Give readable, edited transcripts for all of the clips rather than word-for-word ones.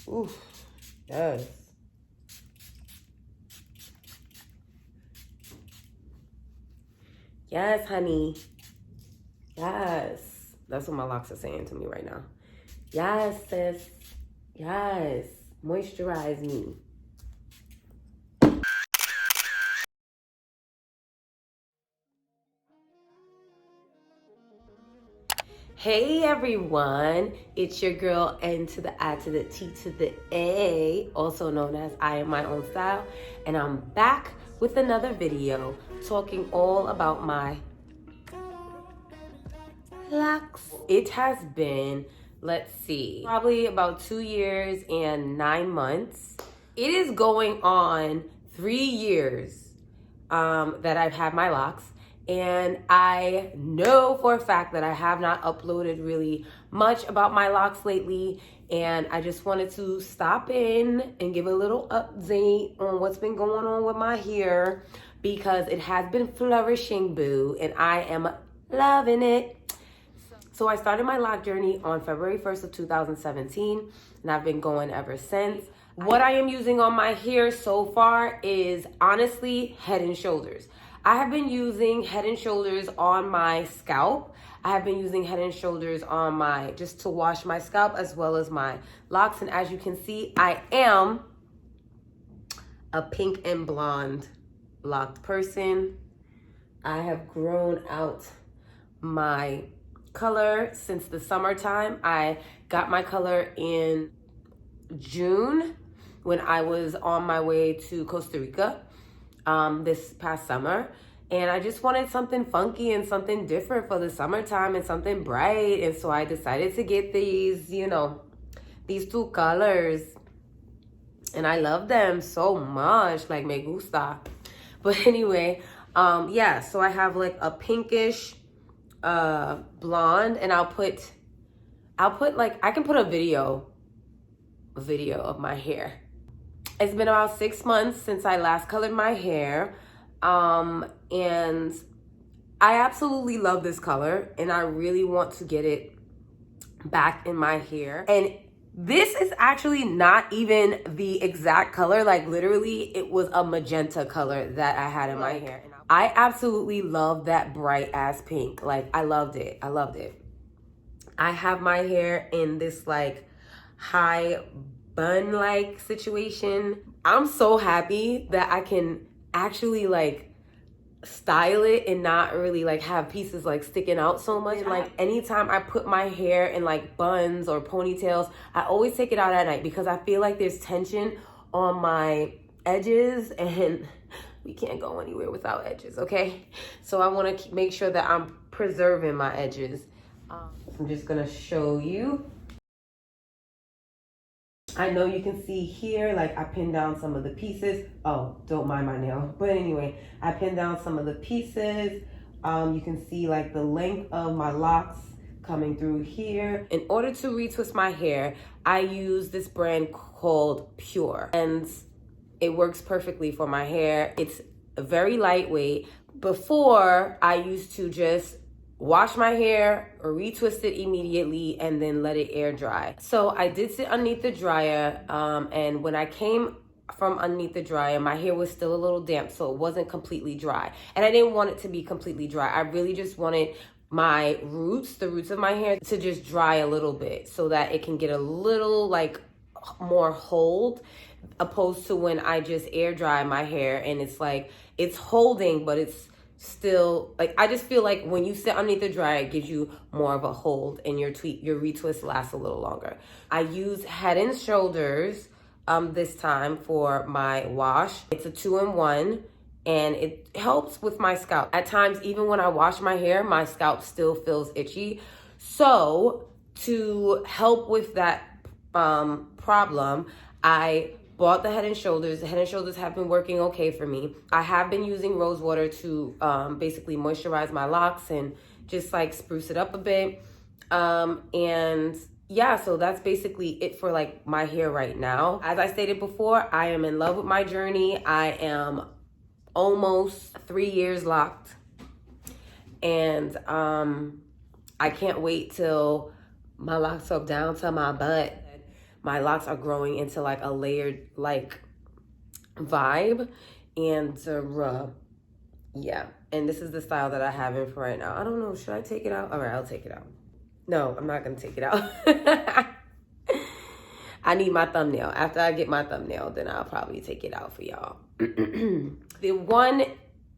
Oof, yes. Yes, honey. Yes. That's what my locks are saying to me right now. Yes, sis. Yes. Moisturize me. Hey everyone, it's your girl N to the I to the T to the A, also known as IAMMyOwnStyle, and I'm back with another video talking all about my locks. It has been, let's see, probably about 2 years and 9 months. It is going on 3 years that I've had my locks. And I know for a fact that I have not uploaded really much about my locks lately. And I just wanted to stop in and give a little update on what's been going on with my hair, because it has been flourishing, boo, and I am loving it. So I started my loc journey on February 1st of 2017, and I've been going ever since. What I am using on my hair so far is honestly Head and Shoulders. I have been using Head and Shoulders on my scalp. I have been using Head and Shoulders on my, just to wash my scalp as well as my locks. And as you can see, I am a pink and blonde locked person. I have grown out my color since the summertime. I got my color in June when I was on my way to Costa Rica this past summer, and I just wanted something funky and something different for the summertime and something bright, and so I decided to get these, you know, these two colors, and I love them so much, like me gusta. But anyway, yeah, so I have like a pinkish blonde, and I'll put like, I can put a video of my hair. It's been about 6 months since I last colored my hair, and I absolutely love this color, and I really want to get it back in my hair. And this is actually not even the exact color, like literally it was a magenta color that I had in my hair. I absolutely love that bright ass pink. Like, I loved it. I loved it. I have my hair in this like high bun like situation. I'm so happy that I can actually like style it and not really like have pieces like sticking out so much. Like, anytime I put my hair in like buns or ponytails, I always take it out at night because I feel like there's tension on my edges, and we can't go anywhere without edges, okay? So I want to make sure that I'm preserving my edges. I'm just gonna show you. I know you can see here, like I pinned down some of the pieces. Oh, don't mind my nail. But anyway, I pinned down some of the pieces. You can see like the length of my locks coming through here. In order to retwist my hair, I use this brand called PureO, and it works perfectly for my hair. It's very lightweight. Before, I used to just wash my hair or retwist it immediately and then let it air dry. So I did sit underneath the dryer, and when I came from underneath the dryer, my hair was still a little damp, so it wasn't completely dry. And I didn't want it to be completely dry. I really just wanted my roots, the roots of my hair, to just dry a little bit so that it can get a little like more hold, opposed to when I just air dry my hair and it's like, it's holding, but it's still like, I just feel like when you sit underneath the dryer, it gives you more of a hold and your retwist lasts a little longer. I use Head and Shoulders this time for my wash. It's a 2-in-1, and it helps with my scalp. At times, even when I wash my hair, my scalp still feels itchy. So to help with that problem, I bought the Head and Shoulders. The Head and Shoulders have been working okay for me. I have been using rose water to basically moisturize my locks and just like spruce it up a bit. And yeah, so that's basically it for like my hair right now. As I stated before, I am in love with my journey. I am almost 3 years locked, and I can't wait till my locks are down to my butt. my locks are growing into like a layered like vibe. And yeah, and this is the style that I have in for right now. I don't know, should I take it out? All right, I'll take it out. No, I'm not gonna take it out. I need my thumbnail. After I get my thumbnail, then I'll probably take it out for y'all. The one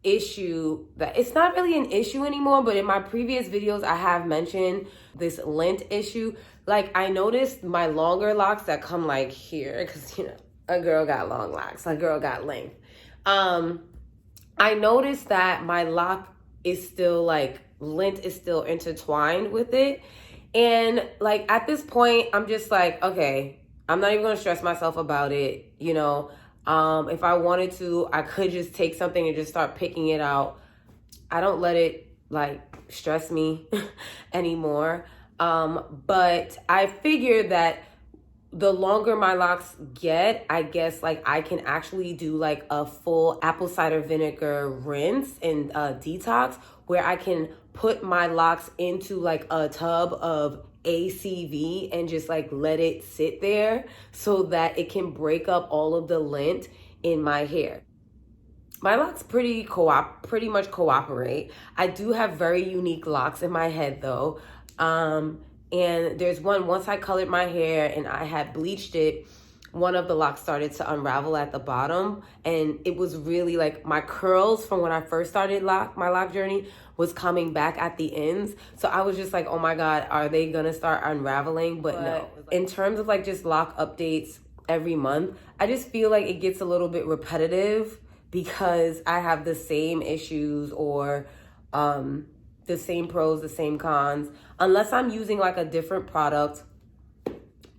issue that, it's not really an issue anymore, but in my previous videos, I have mentioned this lint issue. Like, I noticed my longer locks that come like here, because, you know, a girl got long locks, a girl got length. I noticed that my lock is still like, lint is still intertwined with it. And like, at this point, I'm just like, okay, I'm not even gonna stress myself about it. You know, if I wanted to, I could just take something and just start picking it out. I don't let it like stress me anymore. But I figured that the longer my locks get, I guess like I can actually do like a full apple cider vinegar rinse and detox, where I can put my locks into like a tub of ACV and just like let it sit there so that it can break up all of the lint in my hair. My locks pretty much cooperate. I do have very unique locks in my head though. And there's one, once I colored my hair and I had bleached it, one of the locks started to unravel at the bottom. And it was really like my curls from when I first started my loc journey was coming back at the ends. So I was just like, oh my God, are they gonna start unraveling? But no. In terms of like just loc updates every month, I just feel like it gets a little bit repetitive because I have the same issues or the same pros, the same cons, unless I'm using like a different product,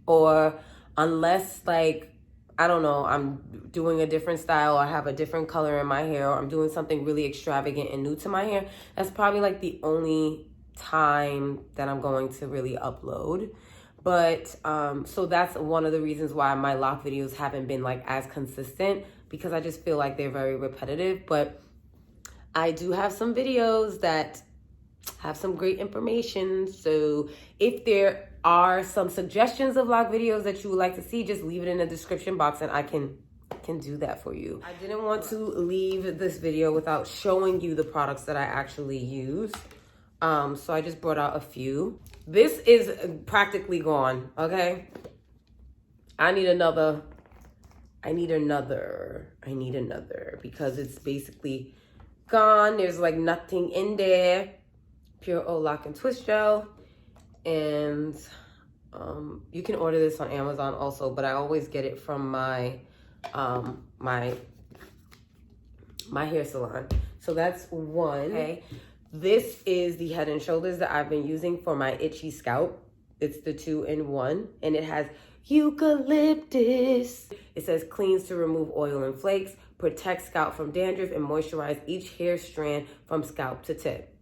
or unless like, I don't know, I'm doing a different style, or I have a different color in my hair, or I'm doing something really extravagant and new to my hair. That's probably like the only time that I'm going to really upload. But so that's one of the reasons why my loc videos haven't been like as consistent, because I just feel like they're very repetitive. But I do have some videos that have some great information. So if there are some suggestions of loc videos that you would like to see, just leave it in the description box and I can do that for you. I didn't want to leave this video without showing you the products that I actually use. So I just brought out a few. This is practically gone, okay? I need another because it's basically gone. There's like nothing in there. PureO LOC and Twist Gel. And you can order this on Amazon also, but I always get it from my my hair salon. So that's one. Okay. This is the Head and Shoulders that I've been using for my itchy scalp. It's the 2-in-1, and it has eucalyptus. It says cleans to remove oil and flakes, protects scalp from dandruff, and moisturize each hair strand from scalp to tip.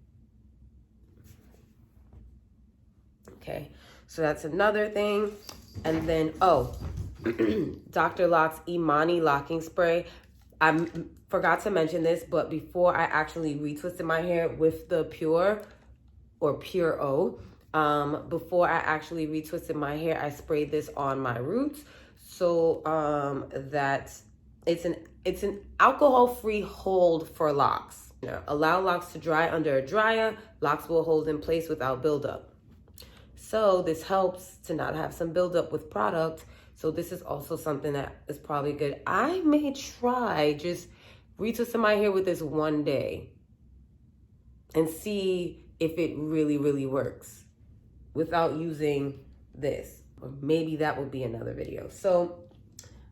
Okay, so that's another thing. And then, oh, Dr. Loc's Imani locking spray. I forgot to mention this, but before I actually retwisted my hair with the PureO, before I actually retwisted my hair, I sprayed this on my roots so that it's an alcohol-free hold for locks. You know, allow locks to dry under a dryer. Locks will hold in place without buildup. So this helps to not have some buildup with product. So this is also something that is probably good. I may try just retwisting my hair with this one day and see if it really, really works without using this. Or maybe that would be another video. So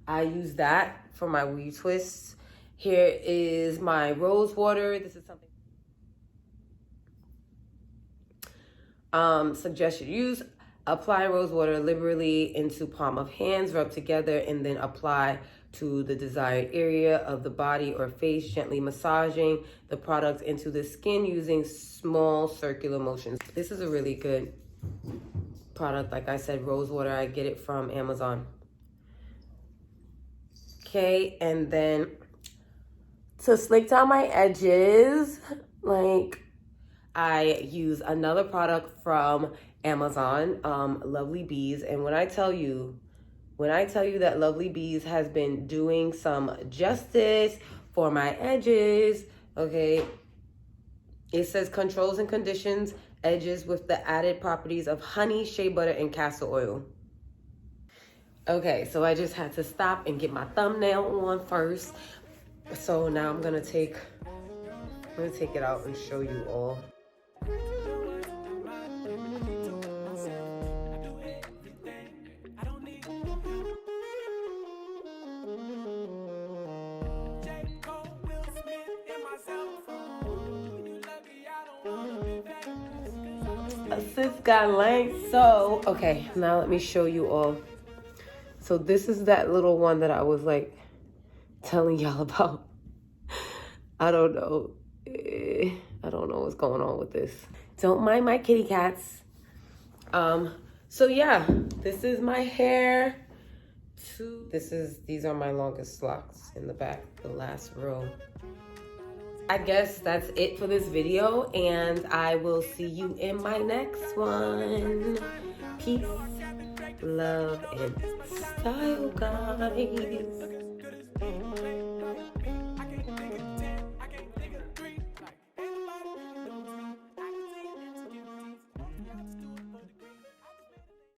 I use that for my weave twists. Here is my rose water. This is something suggested use. Apply rose water liberally into palm of hands, rub together, and then apply to the desired area of the body or face, gently massaging the product into the skin using small circular motions. This is a really good product. Like I said, rose water, I get it from Amazon. Okay, and then to slick down my edges, like, I use another product from Amazon, Lovely Bees. And when I tell you, When I tell you that Lovely Bees has been doing some justice for my edges, okay? It says controls and conditions edges with the added properties of honey, shea butter, and castor oil. Okay, so I just had to stop and get my thumbnail on first. So now I'm gonna take it out and show you all. Sis got length. So okay, now let me show you all. So this is that little one that I was like telling y'all about. I don't know what's going on with this. Don't mind my kitty cats. So yeah, this is my hair. These are my longest locks in the back, the last row. I guess that's it for this video, and I will see you in my next one. Peace, love, and style, guys.